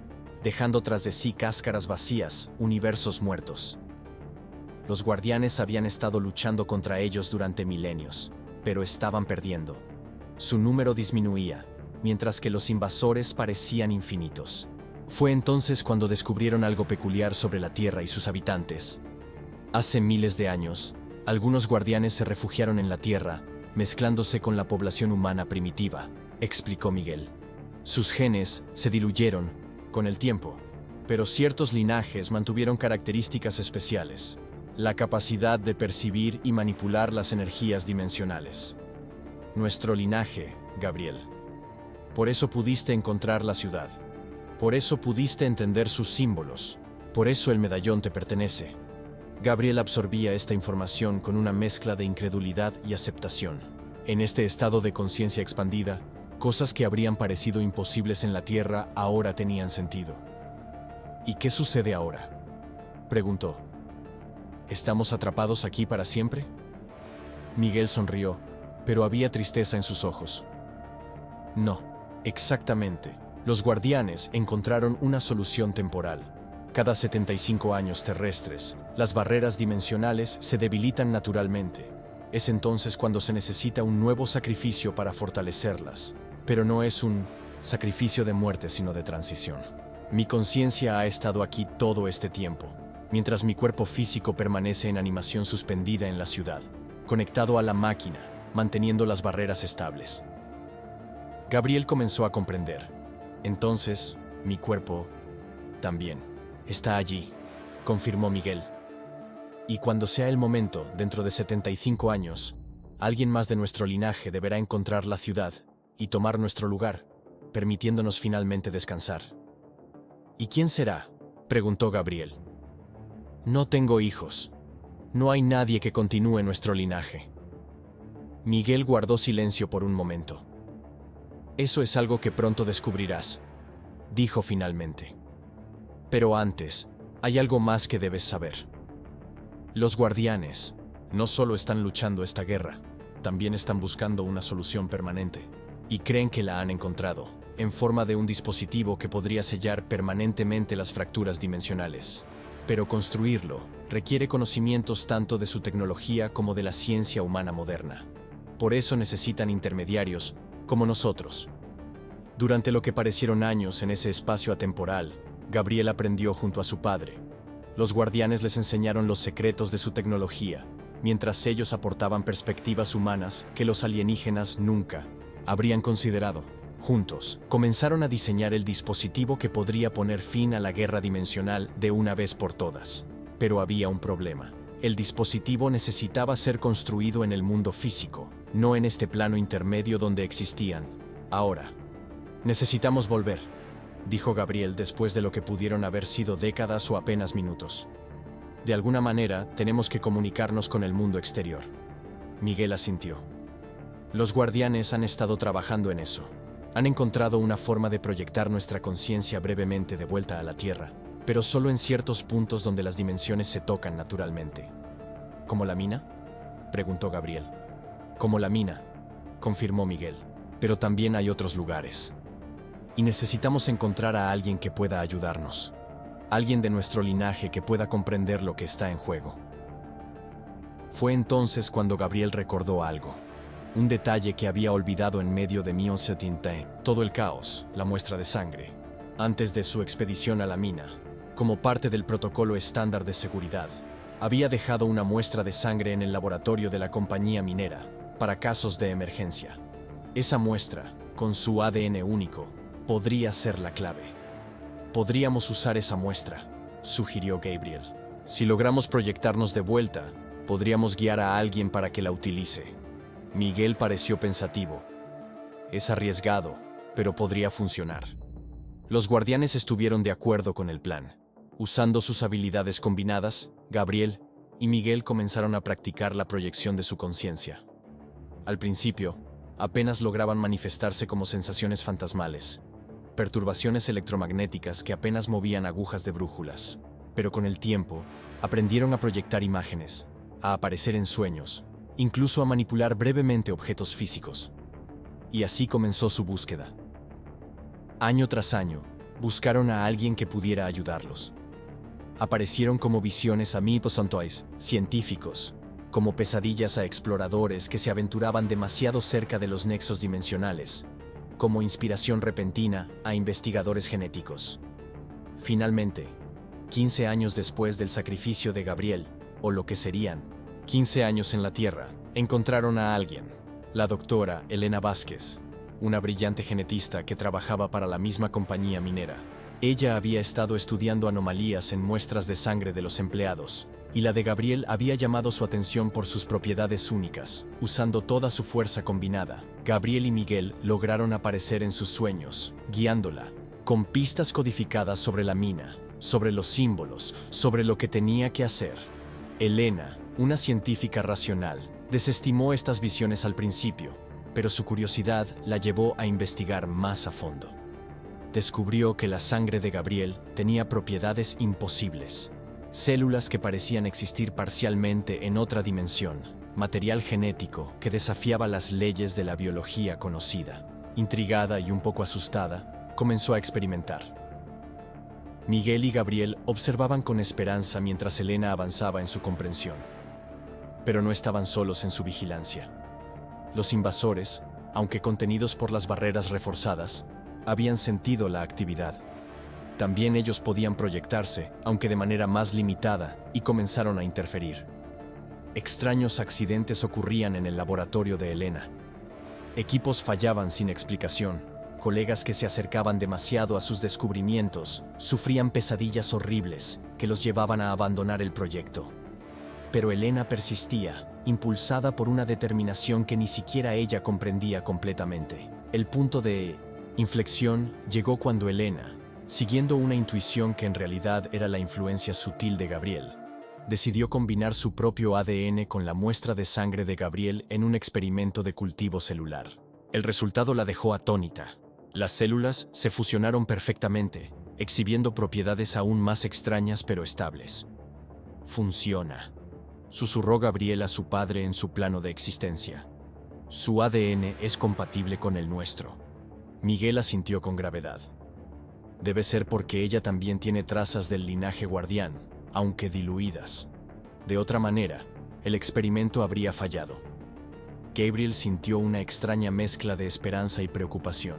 dejando tras de sí cáscaras vacías, universos muertos. Los guardianes habían estado luchando contra ellos durante milenios, pero estaban perdiendo. Su número disminuía, mientras que los invasores parecían infinitos. Fue entonces cuando descubrieron algo peculiar sobre la Tierra y sus habitantes. Hace miles de años, algunos guardianes se refugiaron en la Tierra, mezclándose con la población humana primitiva, explicó Miguel. Sus genes se diluyeron, con el tiempo, pero ciertos linajes mantuvieron características especiales: la capacidad de percibir y manipular las energías dimensionales. Nuestro linaje, Gabriel. Por eso pudiste encontrar la ciudad. Por eso pudiste entender sus símbolos. Por eso el medallón te pertenece. Gabriel absorbía esta información con una mezcla de incredulidad y aceptación. En este estado de conciencia expandida, cosas que habrían parecido imposibles en la Tierra ahora tenían sentido. ¿Y qué sucede ahora?, preguntó. ¿Estamos atrapados aquí para siempre? Miguel sonrió, pero había tristeza en sus ojos. No, exactamente. Los guardianes encontraron una solución temporal. Cada 75 años terrestres, las barreras dimensionales se debilitan naturalmente. Es entonces cuando se necesita un nuevo sacrificio para fortalecerlas. Pero no es un sacrificio de muerte, sino de transición. Mi conciencia ha estado aquí todo este tiempo, mientras mi cuerpo físico permanece en animación suspendida en la ciudad, conectado a la máquina, manteniendo las barreras estables. Gabriel comenzó a comprender. Entonces, mi cuerpo también está allí, confirmó Miguel. Y cuando sea el momento, dentro de 75 años, alguien más de nuestro linaje deberá encontrar la ciudad y tomar nuestro lugar, permitiéndonos finalmente descansar. ¿Y quién será?, preguntó Gabriel. No tengo hijos. No hay nadie que continúe nuestro linaje. Miguel guardó silencio por un momento. Eso es algo que pronto descubrirás, dijo finalmente. Pero antes, hay algo más que debes saber. Los guardianes no solo están luchando esta guerra, también están buscando una solución permanente. Y creen que la han encontrado, en forma de un dispositivo que podría sellar permanentemente las fracturas dimensionales. Pero construirlo requiere conocimientos tanto de su tecnología como de la ciencia humana moderna. Por eso necesitan intermediarios como nosotros. Durante lo que parecieron años en ese espacio atemporal, Gabriel aprendió junto a su padre. Los guardianes les enseñaron los secretos de su tecnología, mientras ellos aportaban perspectivas humanas que los alienígenas nunca habrían considerado. Juntos, comenzaron a diseñar el dispositivo que podría poner fin a la guerra dimensional de una vez por todas. Pero había un problema. El dispositivo necesitaba ser construido en el mundo físico, no en este plano intermedio donde existían. Ahora, necesitamos volver, dijo Gabriel después de lo que pudieron haber sido décadas o apenas minutos. De alguna manera, tenemos que comunicarnos con el mundo exterior. Miguel asintió. Los guardianes han estado trabajando en eso. Han encontrado una forma de proyectar nuestra conciencia brevemente de vuelta a la Tierra, pero solo en ciertos puntos donde las dimensiones se tocan naturalmente. ¿Como la mina?, preguntó Gabriel. Como la mina, confirmó Miguel. Pero también hay otros lugares. Y necesitamos encontrar a alguien que pueda ayudarnos. Alguien de nuestro linaje que pueda comprender lo que está en juego. Fue entonces cuando Gabriel recordó algo. Un detalle que había olvidado en medio de todo el caos, la muestra de sangre. Antes de su expedición a la mina, como parte del protocolo estándar de seguridad, había dejado una muestra de sangre en el laboratorio de la compañía minera, para casos de emergencia. Esa muestra, con su ADN único, podría ser la clave. Podríamos usar esa muestra, sugirió Gabriel. Si logramos proyectarnos de vuelta, podríamos guiar a alguien para que la utilice. Miguel pareció pensativo. Es arriesgado, pero podría funcionar. Los guardianes estuvieron de acuerdo con el plan. Usando sus habilidades combinadas, Gabriel y Miguel comenzaron a practicar la proyección de su conciencia. Al principio, apenas lograban manifestarse como sensaciones fantasmales, perturbaciones electromagnéticas que apenas movían agujas de brújulas. Pero con el tiempo, aprendieron a proyectar imágenes, a aparecer en sueños, incluso a manipular brevemente objetos físicos. Y así comenzó su búsqueda. Año tras año, buscaron a alguien que pudiera ayudarlos. Aparecieron como visiones a mitos científicos, como pesadillas a exploradores que se aventuraban demasiado cerca de los nexos dimensionales, como inspiración repentina a investigadores genéticos. Finalmente, 15 años después del sacrificio de Gabriel, o lo que serían 15 años en la Tierra, encontraron a alguien, la doctora Elena Vázquez, una brillante genetista que trabajaba para la misma compañía minera. Ella había estado estudiando anomalías en muestras de sangre de los empleados, y la de Gabriel había llamado su atención por sus propiedades únicas. Usando toda su fuerza combinada, Gabriel y Miguel lograron aparecer en sus sueños, guiándola, con pistas codificadas sobre la mina, sobre los símbolos, sobre lo que tenía que hacer. Elena, una científica racional, desestimó estas visiones al principio, pero su curiosidad la llevó a investigar más a fondo. Descubrió que la sangre de Gabriel tenía propiedades imposibles. Células que parecían existir parcialmente en otra dimensión, material genético que desafiaba las leyes de la biología conocida. Intrigada y un poco asustada, comenzó a experimentar. Miguel y Gabriel observaban con esperanza mientras Elena avanzaba en su comprensión. Pero no estaban solos en su vigilancia. Los invasores, aunque contenidos por las barreras reforzadas, habían sentido la actividad. También ellos podían proyectarse, aunque de manera más limitada, y comenzaron a interferir. Extraños accidentes ocurrían en el laboratorio de Elena. Equipos fallaban sin explicación, colegas que se acercaban demasiado a sus descubrimientos sufrían pesadillas horribles que los llevaban a abandonar el proyecto. Pero Elena persistía, impulsada por una determinación que ni siquiera ella comprendía completamente. El punto de inflexión llegó cuando Elena, siguiendo una intuición que en realidad era la influencia sutil de Gabriel, decidió combinar su propio ADN con la muestra de sangre de Gabriel en un experimento de cultivo celular. El resultado la dejó atónita. Las células se fusionaron perfectamente, exhibiendo propiedades aún más extrañas pero estables. «Funciona», susurró Gabriel a su padre en su plano de existencia. «Su ADN es compatible con el nuestro». Miguel asintió con gravedad. Debe ser porque ella también tiene trazas del linaje guardián, aunque diluidas. De otra manera, el experimento habría fallado. Gabriel sintió una extraña mezcla de esperanza y preocupación.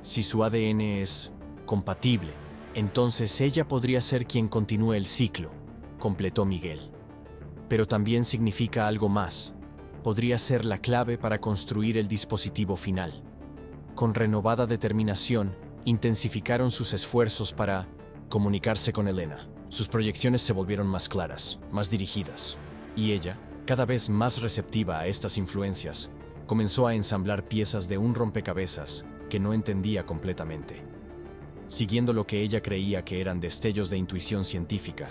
Si su ADN es compatible, entonces ella podría ser quien continúe el ciclo, completó Miguel. Pero también significa algo más. Podría ser la clave para construir el dispositivo final. Con renovada determinación, intensificaron sus esfuerzos para comunicarse con Elena. Sus proyecciones se volvieron más claras, más dirigidas, y ella, cada vez más receptiva a estas influencias, comenzó a ensamblar piezas de un rompecabezas que no entendía completamente. Siguiendo lo que ella creía que eran destellos de intuición científica,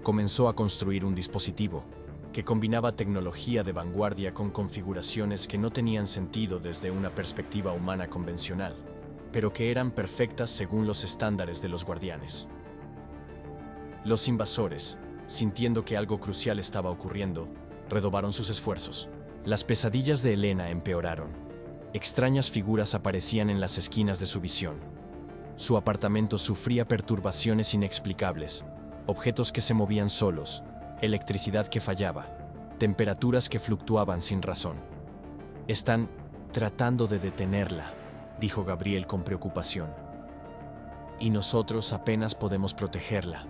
comenzó a construir un dispositivo que combinaba tecnología de vanguardia con configuraciones que no tenían sentido desde una perspectiva humana convencional, pero que eran perfectas según los estándares de los guardianes. Los invasores, sintiendo que algo crucial estaba ocurriendo, redobraron sus esfuerzos. Las pesadillas de Elena empeoraron. Extrañas figuras aparecían en las esquinas de su visión. Su apartamento sufría perturbaciones inexplicables, objetos que se movían solos, electricidad que fallaba, temperaturas que fluctuaban sin razón. «Están tratando de detenerla», dijo Gabriel con preocupación. «Y nosotros apenas podemos protegerla».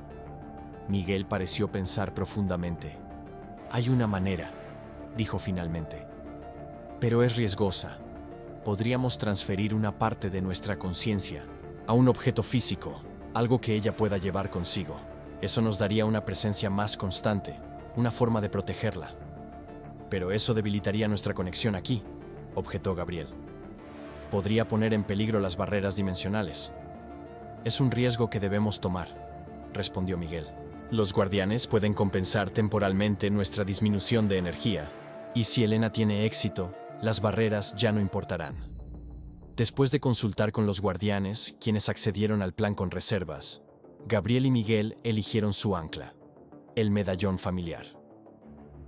Miguel pareció pensar profundamente. «Hay una manera», dijo finalmente. «Pero es riesgosa. Podríamos transferir una parte de nuestra conciencia a un objeto físico, algo que ella pueda llevar consigo. Eso nos daría una presencia más constante, una forma de protegerla». «Pero eso debilitaría nuestra conexión aquí», objetó Gabriel. «Podría poner en peligro las barreras dimensionales». «Es un riesgo que debemos tomar», respondió Miguel. «Los guardianes pueden compensar temporalmente nuestra disminución de energía, y si Elena tiene éxito, las barreras ya no importarán». Después de consultar con los guardianes, quienes accedieron al plan con reservas, Gabriel y Miguel eligieron su ancla, el medallón familiar.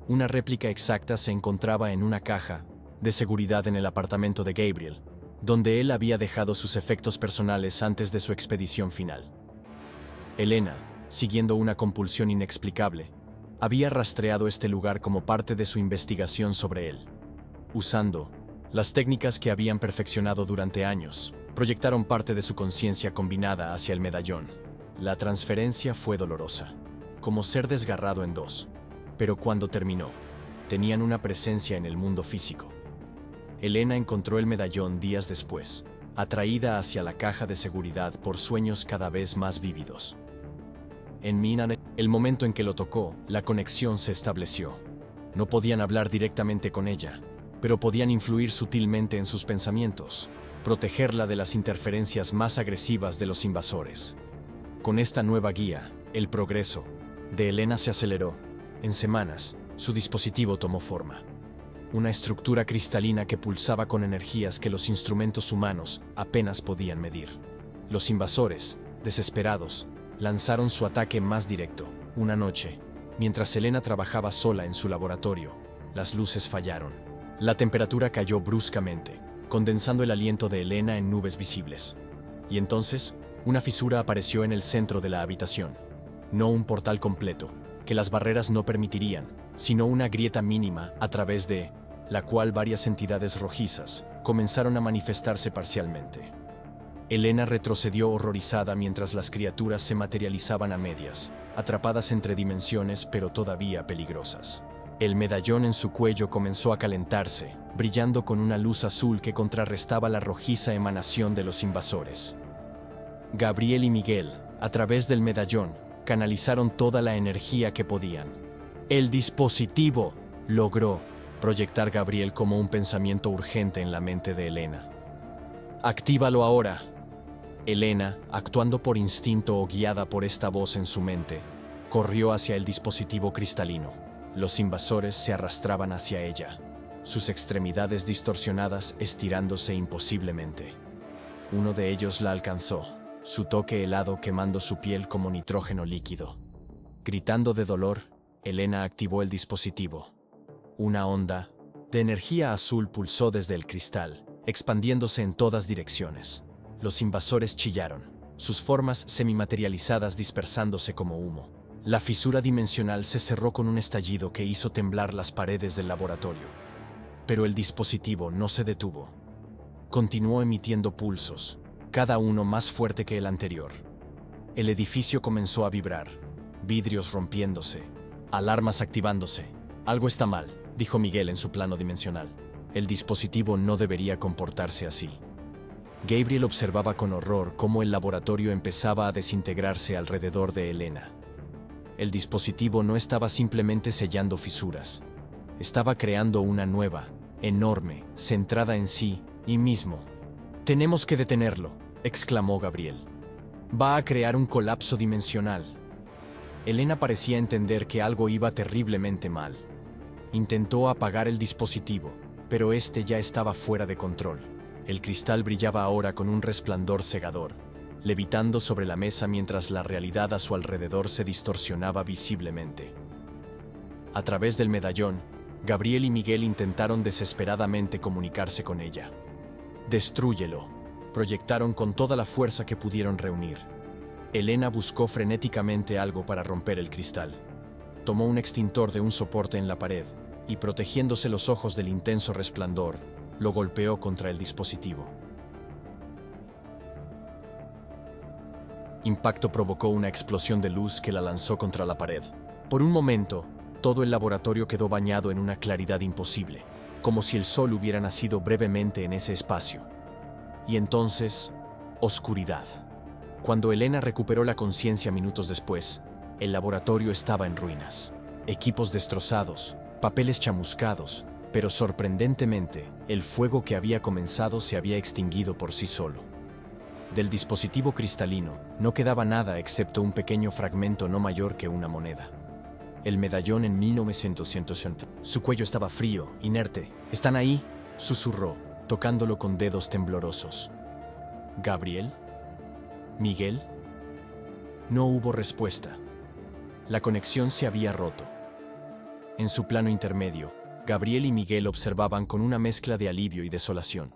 Una réplica exacta se encontraba en una caja de seguridad en el apartamento de Gabriel, donde él había dejado sus efectos personales antes de su expedición final. Elena, siguiendo una compulsión inexplicable, había rastreado este lugar como parte de su investigación sobre él. Usando las técnicas que habían perfeccionado durante años, proyectaron parte de su conciencia combinada hacia el medallón. La transferencia fue dolorosa, como ser desgarrado en dos, pero cuando terminó, tenían una presencia en el mundo físico. Elena encontró el medallón días después, atraída hacia la caja de seguridad por sueños cada vez más vívidos. En Mina, el momento en que lo tocó, la conexión se estableció. No podían hablar directamente con ella, pero podían influir sutilmente en sus pensamientos, protegerla de las interferencias más agresivas de los invasores. Con esta nueva guía, el progreso de Elena se aceleró. En semanas, su dispositivo tomó forma. Una estructura cristalina que pulsaba con energías que los instrumentos humanos apenas podían medir. Los invasores, desesperados, lanzaron su ataque más directo. Una noche, mientras Elena trabajaba sola en su laboratorio, las luces fallaron. La temperatura cayó bruscamente, condensando el aliento de Elena en nubes visibles. Y entonces, una fisura apareció en el centro de la habitación. No un portal completo, que las barreras no permitirían, sino una grieta mínima a través de la cual varias entidades rojizas comenzaron a manifestarse parcialmente. Elena retrocedió horrorizada mientras las criaturas se materializaban a medias, atrapadas entre dimensiones pero todavía peligrosas. El medallón en su cuello comenzó a calentarse, brillando con una luz azul que contrarrestaba la rojiza emanación de los invasores. Gabriel y Miguel, a través del medallón, canalizaron toda la energía que podían. El dispositivo logró proyectar Gabriel como un pensamiento urgente en la mente de Elena. «Actívalo ahora». Elena, actuando por instinto o guiada por esta voz en su mente, corrió hacia el dispositivo cristalino. Los invasores se arrastraban hacia ella, sus extremidades distorsionadas estirándose imposiblemente. Uno de ellos la alcanzó, su toque helado quemando su piel como nitrógeno líquido. Gritando de dolor, Elena activó el dispositivo. Una onda de energía azul pulsó desde el cristal, expandiéndose en todas direcciones. Los invasores chillaron, sus formas semimaterializadas dispersándose como humo. La fisura dimensional se cerró con un estallido que hizo temblar las paredes del laboratorio. Pero el dispositivo no se detuvo. Continuó emitiendo pulsos, cada uno más fuerte que el anterior. El edificio comenzó a vibrar, vidrios rompiéndose, alarmas activándose. «Algo está mal», dijo Miguel en su plano dimensional. «El dispositivo no debería comportarse así». Gabriel observaba con horror cómo el laboratorio empezaba a desintegrarse alrededor de Elena. El dispositivo no estaba simplemente sellando fisuras. Estaba creando una nueva, enorme, centrada en sí y mismo. «Tenemos que detenerlo», exclamó Gabriel. «Va a crear un colapso dimensional». Elena parecía entender que algo iba terriblemente mal. Intentó apagar el dispositivo, pero este ya estaba fuera de control. El cristal brillaba ahora con un resplandor cegador, levitando sobre la mesa mientras la realidad a su alrededor se distorsionaba visiblemente. A través del medallón, Gabriel y Miguel intentaron desesperadamente comunicarse con ella. «Destrúyelo», proyectaron con toda la fuerza que pudieron reunir. Elena buscó frenéticamente algo para romper el cristal. Tomó un extintor de un soporte en la pared y, protegiéndose los ojos del intenso resplandor, lo golpeó contra el dispositivo. Impacto provocó una explosión de luz que la lanzó contra la pared. Por un momento, todo el laboratorio quedó bañado en una claridad imposible, como si el sol hubiera nacido brevemente en ese espacio. Y entonces, oscuridad. Cuando Elena recuperó la conciencia minutos después, el laboratorio estaba en ruinas. Equipos destrozados, papeles chamuscados, pero sorprendentemente, el fuego que había comenzado se había extinguido por sí solo. Del dispositivo cristalino no quedaba nada excepto un pequeño fragmento no mayor que una moneda. El medallón en 1960. Su cuello estaba frío, inerte. «¿Están ahí?», susurró, tocándolo con dedos temblorosos. «¿Gabriel? ¿Miguel?». No hubo respuesta. La conexión se había roto. En su plano intermedio, Gabriel y Miguel observaban con una mezcla de alivio y desolación.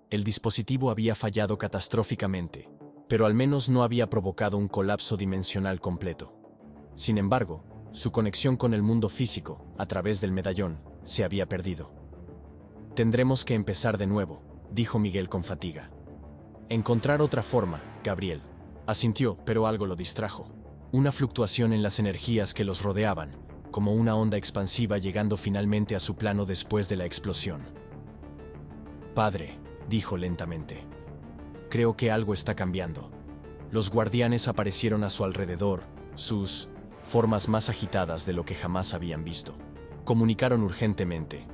El dispositivo había fallado catastróficamente, pero al menos no había provocado un colapso dimensional completo. Sin embargo, su conexión con el mundo físico, a través del medallón, se había perdido. «Tendremos que empezar de nuevo», dijo Miguel con fatiga. «Encontrar otra forma», Gabriel asintió, pero algo lo distrajo. Una fluctuación en las energías que los rodeaban, como una onda expansiva llegando finalmente a su plano después de la explosión. «Padre», dijo lentamente, creo que algo está cambiando. Los guardianes aparecieron a su alrededor, sus formas más agitadas de lo que jamás habían visto. Comunicaron urgentemente.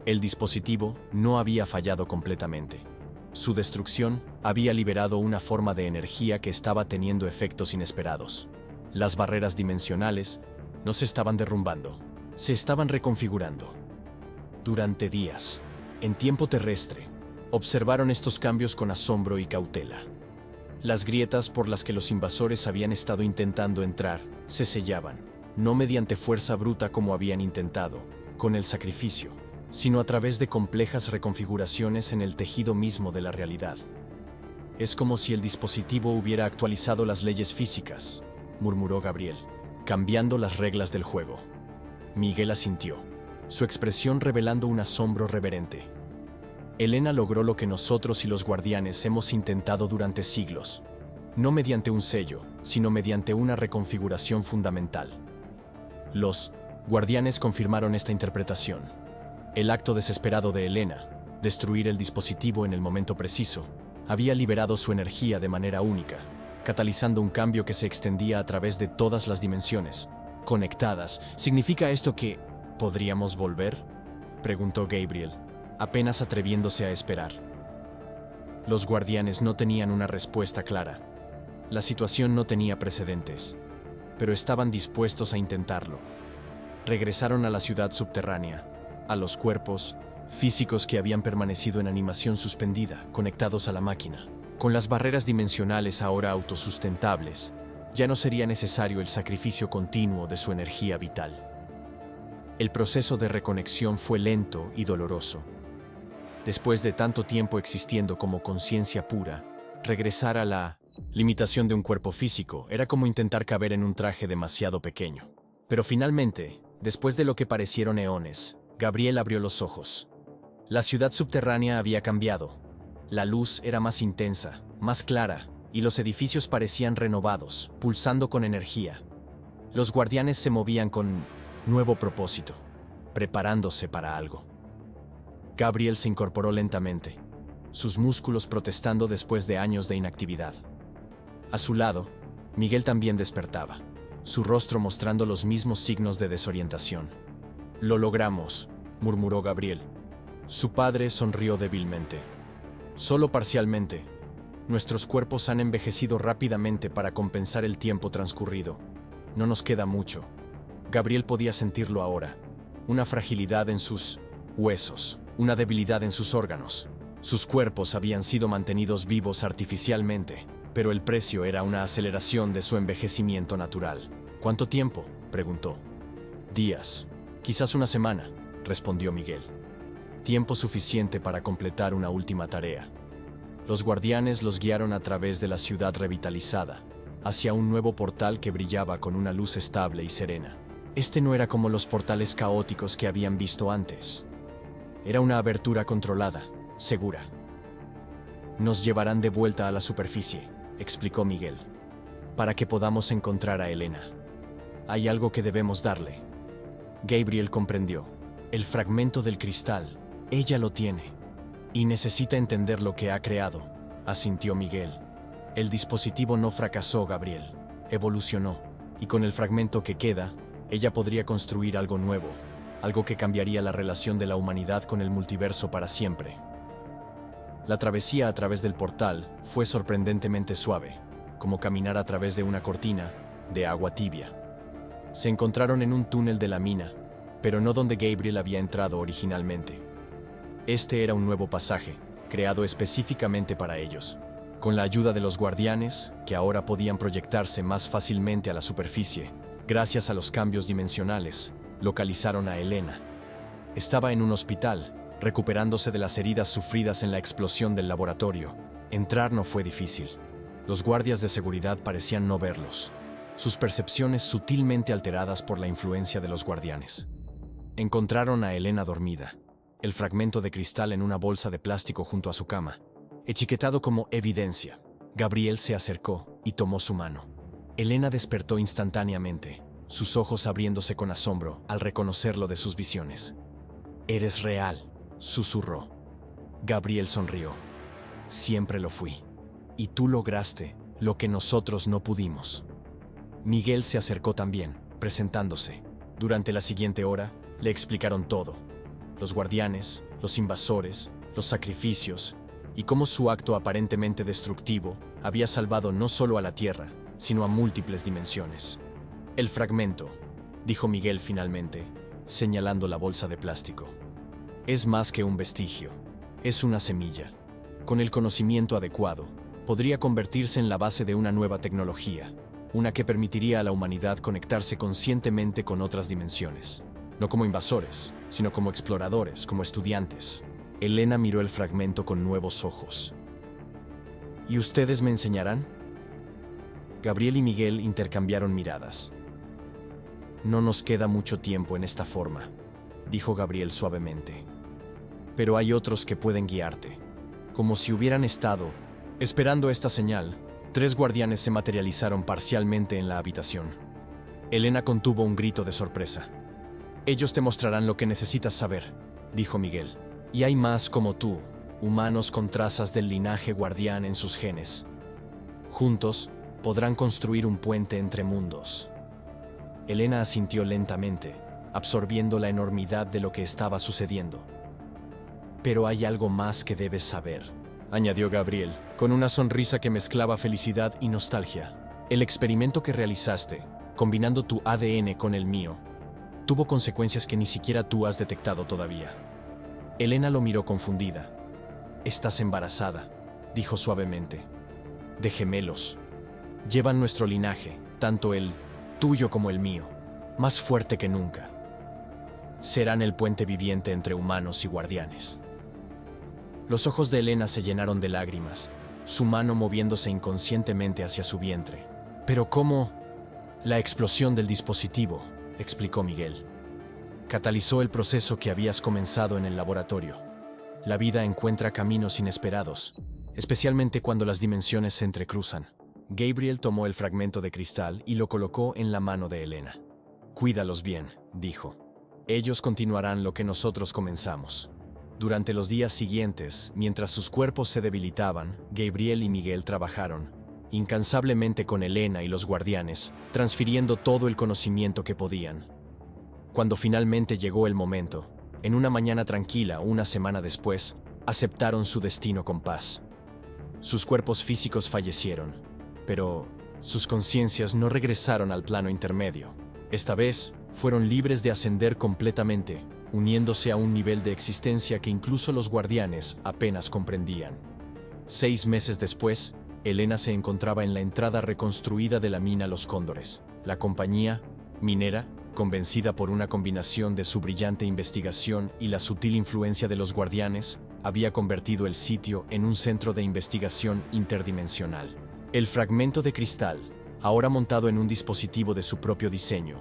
El dispositivo no había fallado completamente. Su destrucción había liberado una forma de energía que estaba teniendo efectos inesperados. Las barreras dimensionales no se estaban derrumbando, se estaban reconfigurando. Durante días, en tiempo terrestre, observaron estos cambios con asombro y cautela. Las grietas por las que los invasores habían estado intentando entrar se sellaban, no mediante fuerza bruta como habían intentado, con el sacrificio, sino a través de complejas reconfiguraciones en el tejido mismo de la realidad. Es como si el dispositivo hubiera actualizado las leyes físicas, murmuró Gabriel, cambiando las reglas del juego. Miguel asintió, su expresión revelando un asombro reverente. Elena logró lo que nosotros y los guardianes hemos intentado durante siglos, no mediante un sello, sino mediante una reconfiguración fundamental. Los guardianes confirmaron esta interpretación. El acto desesperado de Elena, destruir el dispositivo en el momento preciso, había liberado su energía de manera única, catalizando un cambio que se extendía a través de todas las dimensiones. Conectadas, ¿significa esto que podríamos volver?, preguntó Gabriel, apenas atreviéndose a esperar. Los guardianes no tenían una respuesta clara. La situación no tenía precedentes, pero estaban dispuestos a intentarlo. Regresaron a la ciudad subterránea, a los cuerpos físicos que habían permanecido en animación suspendida, conectados a la máquina. Con las barreras dimensionales ahora autosustentables, ya no sería necesario el sacrificio continuo de su energía vital. El proceso de reconexión fue lento y doloroso. Después de tanto tiempo existiendo como conciencia pura, regresar a la limitación de un cuerpo físico era como intentar caber en un traje demasiado pequeño. Pero finalmente, después de lo que parecieron eones, Gabriel abrió los ojos. La ciudad subterránea había cambiado. La luz era más intensa, más clara, y los edificios parecían renovados, pulsando con energía. Los guardianes se movían con nuevo propósito, preparándose para algo. Gabriel se incorporó lentamente, sus músculos protestando después de años de inactividad. A su lado, Miguel también despertaba, su rostro mostrando los mismos signos de desorientación. «Lo logramos», murmuró Gabriel. Su padre sonrió débilmente. «Solo parcialmente. Nuestros cuerpos han envejecido rápidamente para compensar el tiempo transcurrido. No nos queda mucho». Gabriel podía sentirlo ahora, una fragilidad en sus huesos, una debilidad en sus órganos. Sus cuerpos habían sido mantenidos vivos artificialmente, pero el precio era una aceleración de su envejecimiento natural. «¿Cuánto tiempo?», preguntó. «Días. Quizás una semana», respondió Miguel. «Tiempo suficiente para completar una última tarea». Los guardianes los guiaron a través de la ciudad revitalizada, hacia un nuevo portal que brillaba con una luz estable y serena. Este no era como los portales caóticos que habían visto antes. Era una abertura controlada, segura. «Nos llevarán de vuelta a la superficie», explicó Miguel, «para que podamos encontrar a Elena. Hay algo que debemos darle». Gabriel comprendió. «El fragmento del cristal. Ella lo tiene. Y necesita entender lo que ha creado», asintió Miguel. «El dispositivo no fracasó, Gabriel. Evolucionó. Y con el fragmento que queda, ella podría construir algo nuevo, algo que cambiaría la relación de la humanidad con el multiverso para siempre». La travesía a través del portal fue sorprendentemente suave, como caminar a través de una cortina de agua tibia. Se encontraron en un túnel de la mina, pero no donde Gabriel había entrado originalmente. Este era un nuevo pasaje, creado específicamente para ellos. Con la ayuda de los guardianes, que ahora podían proyectarse más fácilmente a la superficie, gracias a los cambios dimensionales, localizaron a Elena. Estaba en un hospital, recuperándose de las heridas sufridas en la explosión del laboratorio. Entrar no fue difícil. Los guardias de seguridad parecían no verlos, sus percepciones sutilmente alteradas por la influencia de los guardianes. Encontraron a Elena dormida, el fragmento de cristal en una bolsa de plástico junto a su cama, etiquetado como evidencia. Gabriel se acercó y tomó su mano. Elena despertó instantáneamente, sus ojos abriéndose con asombro al reconocerlo de sus visiones. «Eres real», susurró. Gabriel sonrió. «Siempre lo fui». Y tú lograste lo que nosotros no pudimos. Miguel se acercó también, presentándose. Durante la siguiente hora, le explicaron todo. Los guardianes, los invasores, los sacrificios, y cómo su acto aparentemente destructivo había salvado no solo a la Tierra, sino a múltiples dimensiones. El fragmento, dijo Miguel finalmente, señalando la bolsa de plástico. Es más que un vestigio. Es una semilla. Con el conocimiento adecuado, podría convertirse en la base de una nueva tecnología, una que permitiría a la humanidad conectarse conscientemente con otras dimensiones. No como invasores, sino como exploradores, como estudiantes. Elena miró el fragmento con nuevos ojos. ¿Y ustedes me enseñarán? Gabriel y Miguel intercambiaron miradas. No nos queda mucho tiempo en esta forma, dijo Gabriel suavemente. Pero hay otros que pueden guiarte. Como si hubieran estado esperando esta señal, 3 guardianes se materializaron parcialmente en la habitación. Elena contuvo un grito de sorpresa. Ellos te mostrarán lo que necesitas saber, dijo Miguel. Y hay más como tú, humanos con trazas del linaje guardián en sus genes. Juntos, podrán construir un puente entre mundos. Elena asintió lentamente, absorbiendo la enormidad de lo que estaba sucediendo. Pero hay algo más que debes saber, añadió Gabriel, con una sonrisa que mezclaba felicidad y nostalgia. El experimento que realizaste, combinando tu ADN con el mío, tuvo consecuencias que ni siquiera tú has detectado todavía. Elena lo miró confundida. Estás embarazada, dijo suavemente. De gemelos. Llevan nuestro linaje, tanto el tuyo como el mío, más fuerte que nunca. Serán el puente viviente entre humanos y guardianes. Los ojos de Elena se llenaron de lágrimas, su mano moviéndose inconscientemente hacia su vientre. ¿Pero cómo? La explosión del dispositivo, explicó Miguel. Catalizó el proceso que habías comenzado en el laboratorio. La vida encuentra caminos inesperados, especialmente cuando las dimensiones se entrecruzan. Gabriel tomó el fragmento de cristal y lo colocó en la mano de Elena. Cuídalos bien, dijo. Ellos continuarán lo que nosotros comenzamos. Durante los días siguientes, mientras sus cuerpos se debilitaban, Gabriel y Miguel trabajaron, incansablemente con Elena y los guardianes, transfiriendo todo el conocimiento que podían. Cuando finalmente llegó el momento, en una mañana tranquila, una semana después, aceptaron su destino con paz. Sus cuerpos físicos fallecieron, pero sus conciencias no regresaron al plano intermedio. Esta vez, fueron libres de ascender completamente, uniéndose a un nivel de existencia que incluso los guardianes apenas comprendían. 6 meses después, Elena se encontraba en la entrada reconstruida de la mina Los Cóndores. La compañía minera, convencida por una combinación de su brillante investigación y la sutil influencia de los guardianes, había convertido el sitio en un centro de investigación interdimensional. El fragmento de cristal, ahora montado en un dispositivo de su propio diseño,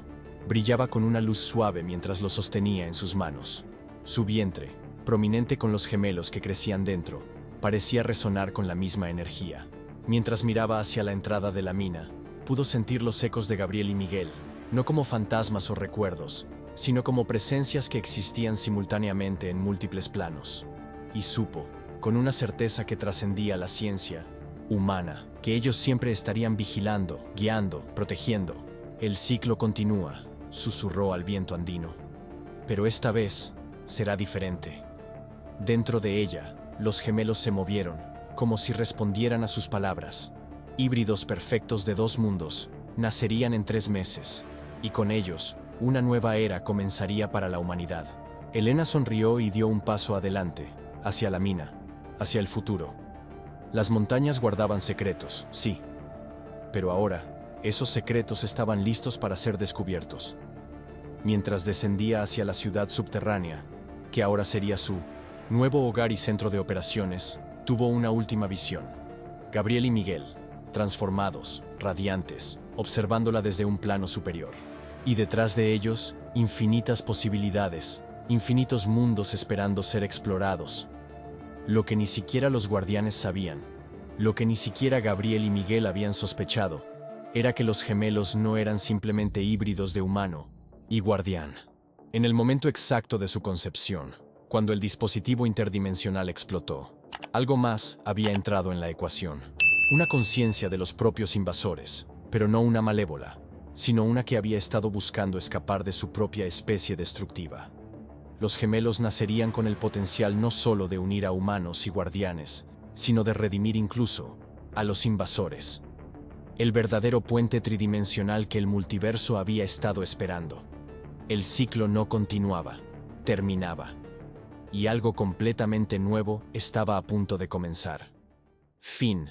brillaba con una luz suave mientras lo sostenía en sus manos. Su vientre, prominente con los gemelos que crecían dentro, parecía resonar con la misma energía. Mientras miraba hacia la entrada de la mina, pudo sentir los ecos de Gabriel y Miguel, no como fantasmas o recuerdos, sino como presencias que existían simultáneamente en múltiples planos. Y supo, con una certeza que trascendía la ciencia humana, que ellos siempre estarían vigilando, guiando, protegiendo. El ciclo continúa, susurró al viento andino. Pero esta vez será diferente. Dentro de ella, los gemelos se movieron, como si respondieran a sus palabras. Híbridos perfectos de 2 mundos, nacerían en 3 meses, y con ellos, una nueva era comenzaría para la humanidad. Elena sonrió y dio un paso adelante, hacia la mina, hacia el futuro. Las montañas guardaban secretos, sí, pero ahora, esos secretos estaban listos para ser descubiertos. Mientras descendía hacia la ciudad subterránea, que ahora sería su nuevo hogar y centro de operaciones, tuvo una última visión. Gabriel y Miguel, transformados, radiantes, observándola desde un plano superior. Y detrás de ellos, infinitas posibilidades, infinitos mundos esperando ser explorados. Lo que ni siquiera los guardianes sabían, lo que ni siquiera Gabriel y Miguel habían sospechado, era que los gemelos no eran simplemente híbridos de humano y guardián. En el momento exacto de su concepción, cuando el dispositivo interdimensional explotó, algo más había entrado en la ecuación. Una conciencia de los propios invasores, pero no una malévola, sino una que había estado buscando escapar de su propia especie destructiva. Los gemelos nacerían con el potencial no solo de unir a humanos y guardianes, sino de redimir incluso a los invasores. El verdadero puente tridimensional que el multiverso había estado esperando. El ciclo no continuaba, terminaba. Y algo completamente nuevo estaba a punto de comenzar. Fin.